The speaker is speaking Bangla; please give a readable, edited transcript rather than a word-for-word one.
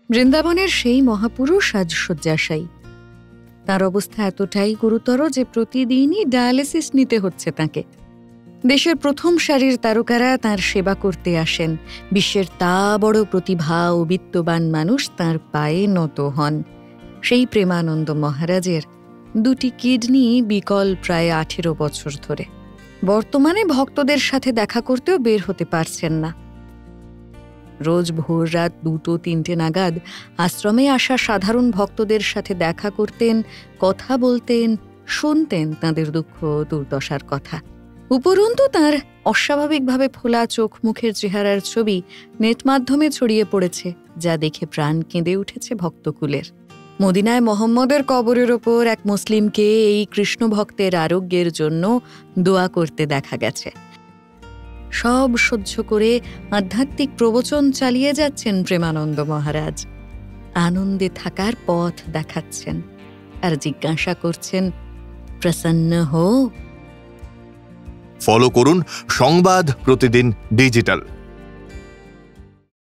বৃন্দাবনের সেই মহাপুরুষ আজ শয্যাশায়ী। তার অবস্থা এতটাই গুরুতর যে প্রতিদিনই ডায়ালিসিস নিতে হচ্ছে তাকে। দেশের প্রথম সারির তারকারা তার সেবা করতে আসেন। বিশ্বের তা বড় প্রতিভা ও বিত্তবান মানুষ তার পায়ে নত হন। সেই প্রেমানন্দ মহারাজের 2টি কিডনি বিকল প্রায় 18 বছর ধরে। বর্তমানে ভক্তদের সাথে দেখা করতেও বের হতে পারছেন না। রোজ ভোর রাত 2-3 নাগাদ আশ্রমে আসা সাধারণ ভক্তদের সাথে দেখা করতেন, কথা বলতেন, শুনতেন তাঁদের দুঃখ দুর্দশার কথা। উপরন্তু তাঁর অস্বাভাবিকভাবে ফোলা চোখ মুখের চেহারার ছবি নেট মাধ্যমে ছড়িয়ে পড়েছে, যা দেখে প্রাণ কেঁদে উঠেছে ভক্তকুলের। মদিনায় মোহাম্মদের কবরের ওপর এক মুসলিমকে এই কৃষ্ণ ভক্তের আরোগ্যের জন্য দোয়া করতে দেখা গেছে। সব সহ্য করে আধ্যাত্মিক প্রবচন চালিয়ে যাচ্ছেন প্রেমানন্দ মহারাজ। আনন্দে থাকার পথ দেখাচ্ছেন আর জিজ্ঞাসা করছেন, প্রসন্ন হো। ফলো করুন সংবাদ প্রতিদিন ডিজিটাল।